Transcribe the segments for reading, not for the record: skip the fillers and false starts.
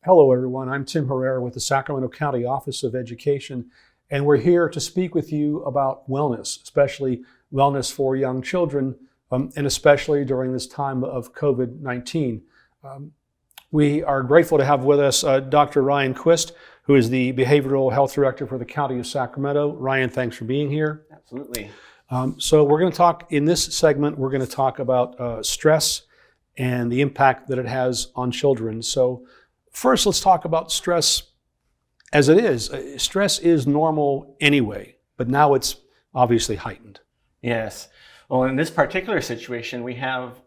Hello, everyone. I'm Tim Herrera with the Sacramento County Office of Education, and we're here to speak with you about wellness, especially wellness for young children, and especially during this time of COVID-19. We are grateful to have with us Dr. Ryan Quist, who is the Behavioral Health Director for the County of Sacramento. Ryan, thanks for being here. Absolutely. So we're going to talk, in this segment, we're going to talk about stress and the impact that it has on children. So first, let's talk about stress as it is. Stress is normal anyway, but now it's obviously heightened. Yes. Well, in this particular situation, we have,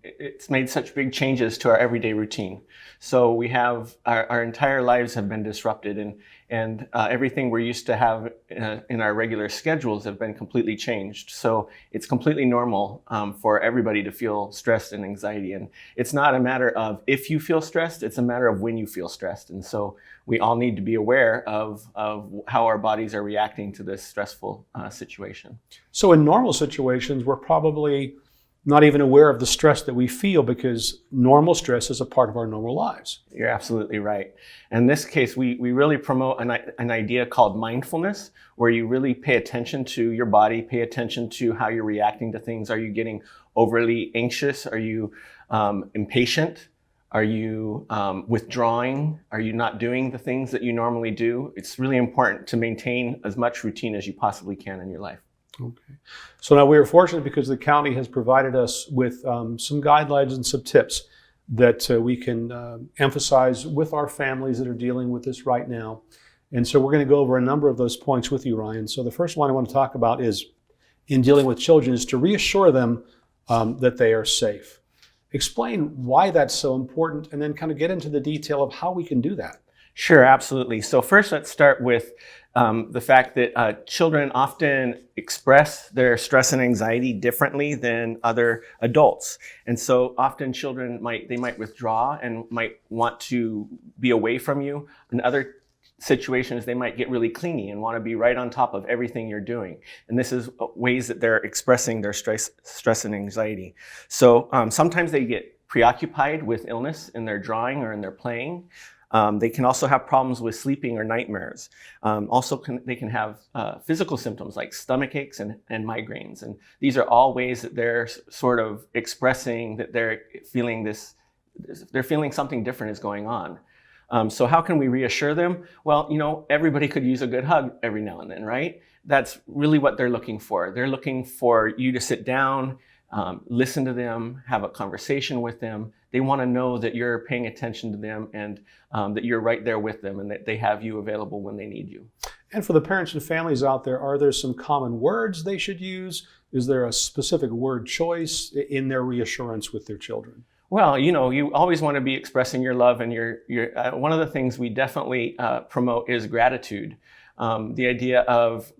it's made such big changes to our everyday routine. So we have, our entire lives have been disrupted, and everything we're used to have in our regular schedules have been completely changed. So it's completely normal for everybody to feel stressed and anxiety. And it's not a matter of if you feel stressed, it's a matter of when you feel stressed. And so we all need to be aware of how our bodies are reacting to this stressful situation. So in normal situations, we're probably not even aware of the stress that we feel because normal stress is a part of our normal lives. You're absolutely right. In this case, we really promote an idea called mindfulness, where you really pay attention to your body, pay attention to how you're reacting to things. Are you getting overly anxious? Are you impatient? Are you withdrawing? Are you not doing the things that you normally do? It's really important to maintain as much routine as you possibly can in your life. Okay. So now we are fortunate because the county has provided us with some guidelines and some tips that we can emphasize with our families that are dealing with this right now. And so we're going to go over a number of those points with you, Ryan. So the first one I want to talk about is in dealing with children is to reassure them that they are safe. Explain why that's so important and then kind of get into the detail of how we can do that. Sure, absolutely. So first, let's start with the fact that children often express their stress and anxiety differently than other adults. And so often children might withdraw and might want to be away from you. In other situations, they might get really clingy and want to be right on top of everything you're doing. And this is ways that they're expressing their stress and anxiety. So sometimes they get preoccupied with illness in their drawing or in their playing. They can also have problems with sleeping or nightmares. They can have physical symptoms like stomach aches and migraines. And these are all ways that they're sort of expressing that they're feeling something different is going on. So how can we reassure them? Well, everybody could use a good hug every now and then, right? That's really what they're looking for. They're looking for you to sit down, listen to them, have a conversation with them. They want to know that you're paying attention to them and that you're right there with them and that they have you available when they need you. And for the parents and families out there, are there some common words they should use? Is there a specific word choice in their reassurance with their children? Well, you always want to be expressing your love, and one of the things we definitely promote is gratitude. The idea of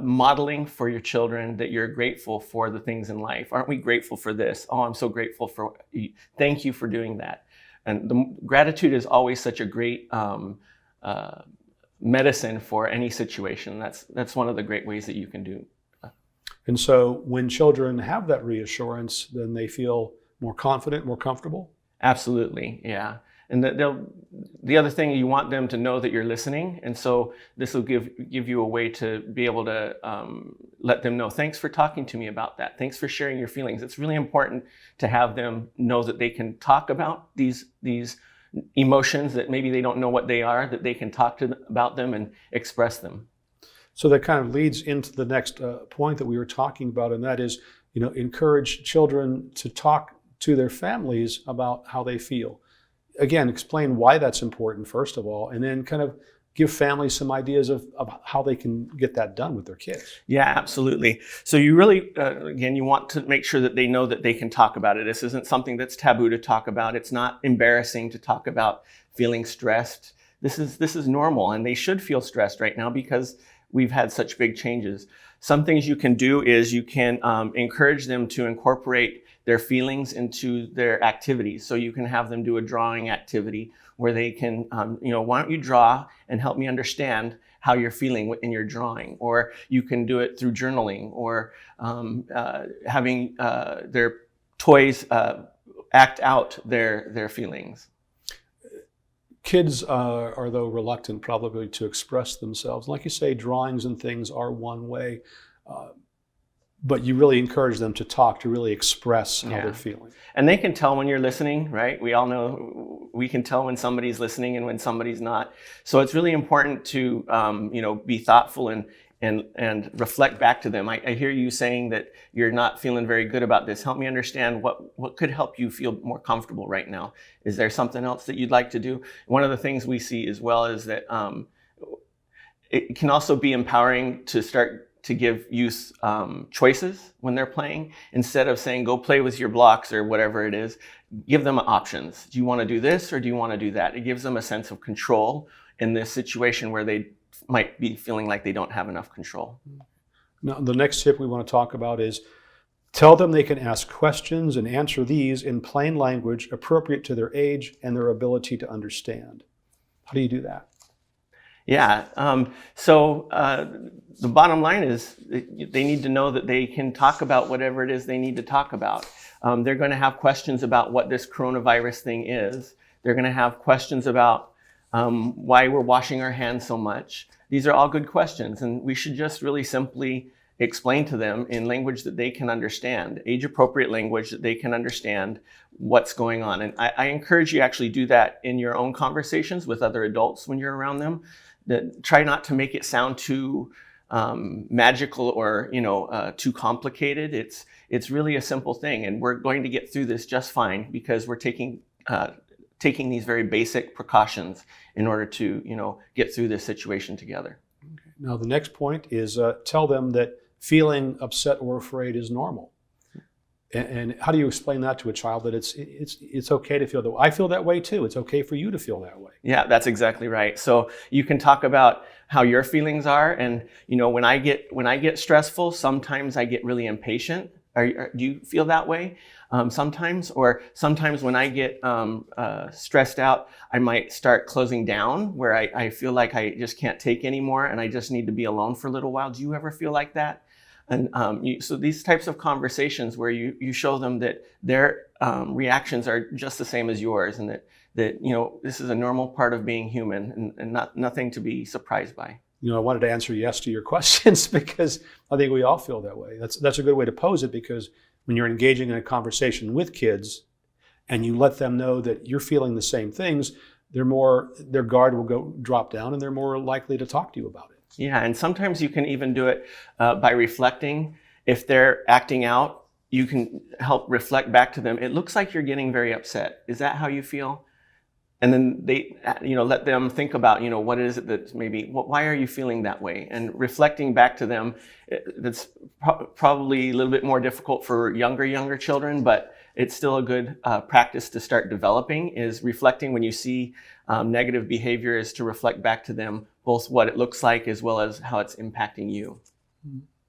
modeling for your children that you're grateful for the things in life. Aren't we grateful for this? Oh, I'm so grateful for you. Thank you for doing that. And the gratitude is always such a great medicine for any situation. That's one of the great ways that you can do. And so when children have that reassurance, then they feel more confident, more comfortable? Absolutely, yeah. And the other thing, you want them to know that you're listening. And so this will give you a way to be able to let them know, thanks for talking to me about that. Thanks for sharing your feelings. It's really important to have them know that they can talk about these emotions that maybe they don't know what they are, that they can talk about them and express them. So that kind of leads into the next point that we were talking about, and that is, encourage children to talk to their families about how they feel. Again, explain why that's important, first of all, and then kind of give families some ideas of how they can get that done with their kids. Yeah, absolutely. So you really, again, you want to make sure that they know that they can talk about it. This isn't something that's taboo to talk about. It's not embarrassing to talk about feeling stressed. This is normal, and they should feel stressed right now because we've had such big changes. Some things you can do is you can encourage them to incorporate their feelings into their activities. So you can have them do a drawing activity where they can, why don't you draw and help me understand how you're feeling in your drawing? Or you can do it through journaling or having their toys act out their feelings. Kids are though reluctant probably to express themselves. Like you say, drawings and things are one way, but you really encourage them to talk, to really express how they're feeling. And they can tell when you're listening, right? We all know we can tell when somebody's listening and when somebody's not. So it's really important to be thoughtful and reflect back to them. I hear you saying that you're not feeling very good about this. Help me understand what could help you feel more comfortable right now. Is there something else that you'd like to do? One of the things we see as well is that it can also be empowering to start to give youth choices when they're playing. Instead of saying, go play with your blocks or whatever it is, give them options. Do you want to do this or do you want to do that? It gives them a sense of control in this situation where they might be feeling like they don't have enough control. Now, the next tip we want to talk about is tell them they can ask questions and answer these in plain language appropriate to their age and their ability to understand. How do you do that? Yeah, the bottom line is they need to know that they can talk about whatever it is they need to talk about. They're going to have questions about what this coronavirus thing is. They're going to have questions about why we're washing our hands so much. These are all good questions, and we should just really simply explain to them in language that they can understand, age-appropriate language that they can understand what's going on. And I encourage you actually do that in your own conversations with other adults when you're around them. That try not to make it sound too magical or too complicated. It's really a simple thing, and we're going to get through this just fine because we're taking these very basic precautions in order to get through this situation together. Okay. Now the next point is tell them that feeling upset or afraid is normal. And how do you explain that to a child that it's okay to feel that way? I feel that way too. It's okay for you to feel that way. Yeah, that's exactly right. So you can talk about how your feelings are, and when I get stressful, sometimes I get really impatient. Do you feel that way? Sometimes when I get stressed out, I might start closing down where I feel like I just can't take anymore and I just need to be alone for a little while. Do you ever feel like that? And so these types of conversations where you show them that their reactions are just the same as yours, and that this is a normal part of being human and nothing to be surprised by. I wanted to answer yes to your questions because I think we all feel that way. That's a good way to pose it, because when you're engaging in a conversation with kids and you let them know that you're feeling the same things, their guard will drop down and they're more likely to talk to you about it. Yeah, and sometimes you can even do it by reflecting. If they're acting out, you can help reflect back to them. It looks like you're getting very upset. Is that how you feel? And then they, let them think about, what is it that why are you feeling that way? And reflecting back to them, that's probably a little bit more difficult for younger children, but it's still a good practice to start developing, is reflecting when you see negative behavior, is to reflect back to them both what it looks like as well as how it's impacting you.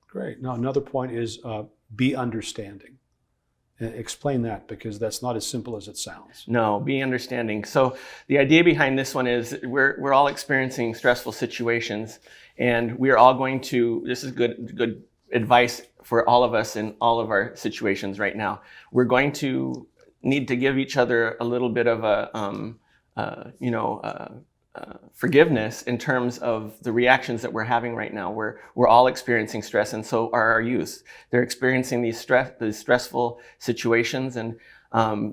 Great. Now, another point is be understanding. Explain that, because that's not as simple as it sounds. No, be understanding. So the idea behind this one is we're all experiencing stressful situations, and we are all going to, this is good advice for all of us in all of our situations right now. We're going to need to give each other a little bit of forgiveness in terms of the reactions that we're having right now. We're all experiencing stress, and so are our youth. They're experiencing these stressful situations, and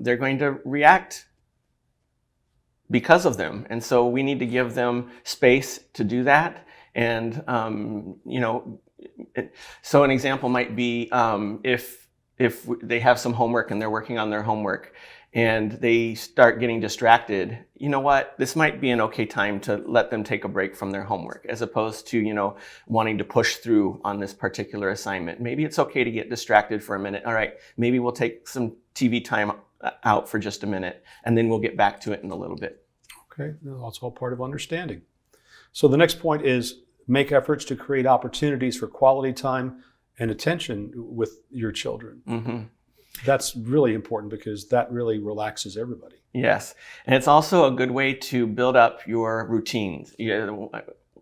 they're going to react because of them. And so we need to give them space to do that. And so an example might be if they have some homework and they're working on their homework, and they start getting distracted, this might be an okay time to let them take a break from their homework, as opposed to, wanting to push through on this particular assignment. Maybe it's okay to get distracted for a minute. All right, maybe we'll take some TV time out for just a minute, and then we'll get back to it in a little bit. Okay, that's all part of understanding. So the next point is make efforts to create opportunities for quality time and attention with your children. Mm-hmm. That's really important, because that really relaxes everybody. Yes, and it's also a good way to build up your routines.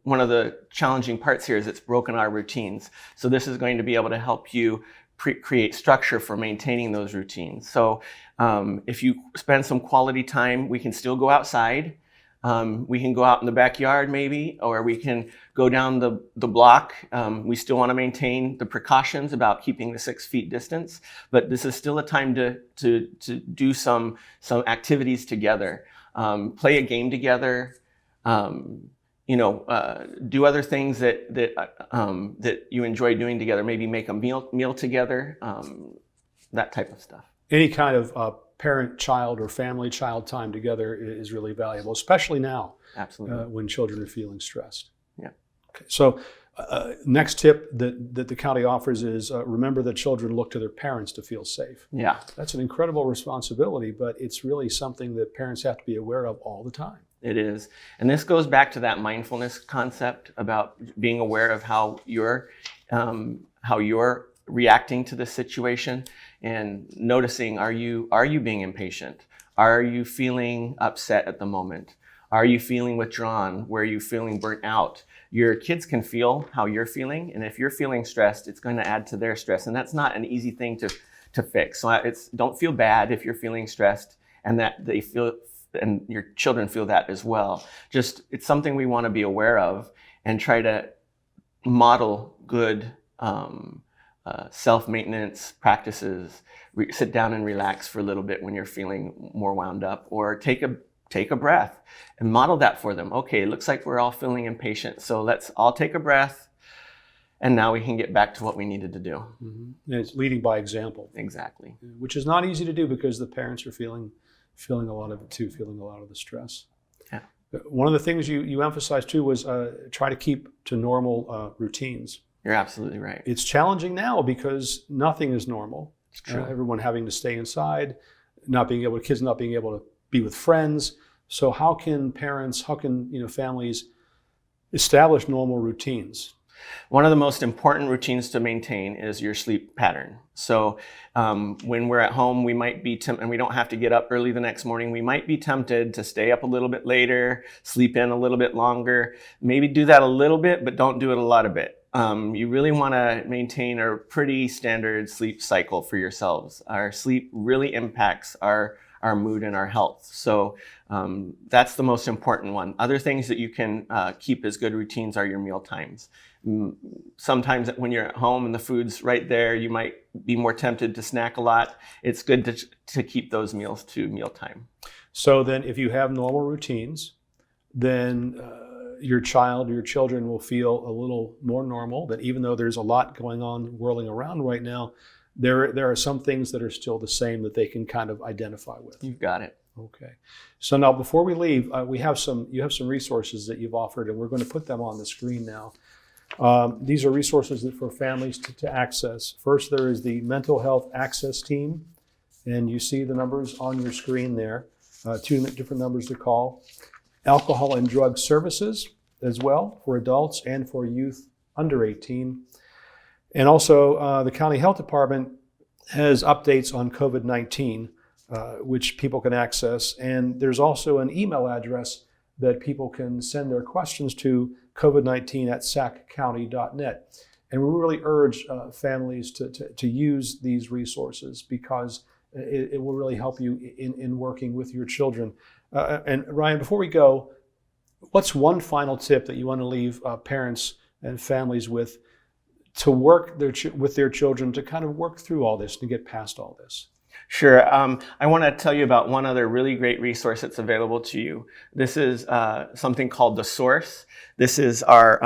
One of the challenging parts here is it's broken our routines. So this is going to be able to help you create structure for maintaining those routines. So if you spend some quality time, we can still go outside. We can go out in the backyard maybe, or we can go down the block. We still want to maintain the precautions about keeping the 6 feet distance, but this is still a time to do some activities together. Play a game together, do other things that you enjoy doing together. Maybe make a meal together, that type of stuff. Any kind of parent-child or family-child time together is really valuable, especially now. Absolutely. When children are feeling stressed. Yeah. Okay. So next tip that the county offers is remember that children look to their parents to feel safe. Yeah. That's an incredible responsibility, but it's really something that parents have to be aware of all the time. It is. And this goes back to that mindfulness concept about being aware of how you're reacting to the situation and noticing, are you being impatient? Are you feeling upset at the moment? Are you feeling withdrawn? Were you feeling burnt out? Your kids can feel how you're feeling, and if you're feeling stressed, it's going to add to their stress, and that's not an easy thing to fix. So don't feel bad if you're feeling stressed and that they feel, and your children feel that as well. Just, it's something we want to be aware of and try to model good self-maintenance practices. Sit down and relax for a little bit when you're feeling more wound up, or take a breath and model that for them. Okay, it looks like we're all feeling impatient, so let's all take a breath, and now we can get back to what we needed to do. Mm-hmm. And it's leading by example. Exactly. Which is not easy to do because the parents are feeling a lot of it too, feeling a lot of the stress. Yeah. One of the things you emphasized too was try to keep to normal routines. You're absolutely right. It's challenging now because nothing is normal. It's true. Everyone having to stay inside, kids not being able to be with friends. So how can families establish normal routines? One of the most important routines to maintain is your sleep pattern. So when we're at home, we might be and we don't have to get up early the next morning. We might be tempted to stay up a little bit later, sleep in a little bit longer. Maybe do that a little bit, but don't do it a lot of it. You really want to maintain a pretty standard sleep cycle for yourselves. Our sleep really impacts our mood and our health. So that's the most important one. Other things that you can keep as good routines are your meal times. Sometimes when you're at home and the food's right there, you might be more tempted to snack a lot. It's good to keep those meals to mealtime. So then if you have normal routines, then your children will feel a little more normal, that even though there's a lot going on, whirling around right now, there are some things that are still the same that they can kind of identify with. You've got it. Okay. So now before we leave, you have some resources that you've offered, and we're going to put them on the screen now. These are resources for families to access. First, there is the Mental Health Access Team, and you see the numbers on your screen there, 2 different numbers to call. Alcohol and Drug Services as well, for adults and for youth under 18. And also the County Health Department has updates on COVID-19, which people can access. And there's also an email address that people can send their questions to, covid19@sacccounty.net. And we really urge families to use these resources because it will really help you in working with your children. And Ryan, before we go, what's one final tip that you want to leave parents and families with to work with their children to kind of work through all this, to get past all this? Sure. I want to tell you about one other really great resource that's available to you. This is something called The Source. This is our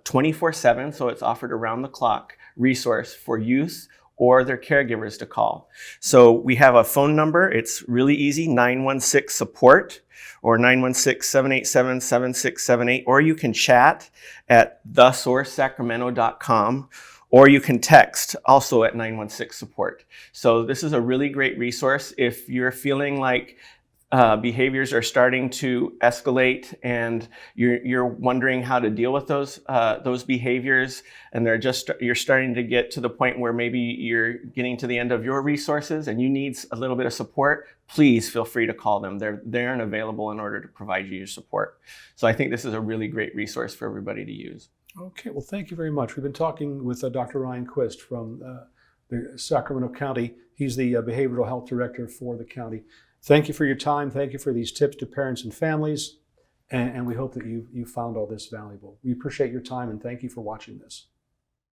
24/7, so it's offered around the clock resource for youth or their caregivers to call. So we have a phone number. It's really easy, 916-SUPPORT or 916-787-7678, or you can chat at thesourcesacramento.com, or you can text also at 916-SUPPORT. So this is a really great resource if you're feeling like behaviors are starting to escalate and you're wondering how to deal with those behaviors, and you're starting to get to the point where maybe you're getting to the end of your resources and you need a little bit of support. Please feel free to call them. They're there and available in order to provide you your support. So I think this is a really great resource for everybody to use. Okay, well, thank you very much. We've been talking with Dr. Ryan Quist from the Sacramento County. He's the Behavioral Health Director for the county. Thank you for your time. Thank you for these tips to parents and families. And we hope that you found all this valuable. We appreciate your time and thank you for watching this.